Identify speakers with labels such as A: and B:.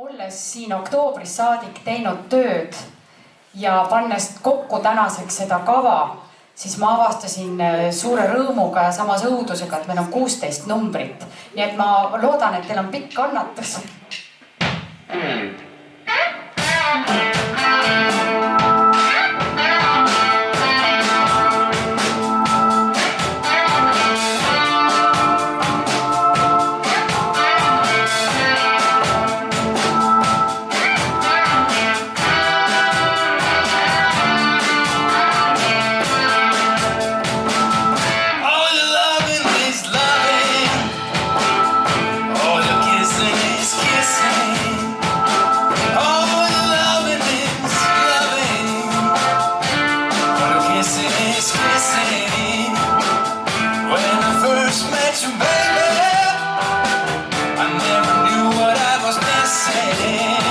A: olles siin oktoobris saadik teinud tööd ja pannes kokku tänaseks seda kava, siis ma avastasin suure rõõmuga ja samas õudusega, et meil on 16 numbrit. Nii et ma loodan, et teil on pikk kannatus.
B: I never knew what I was missing.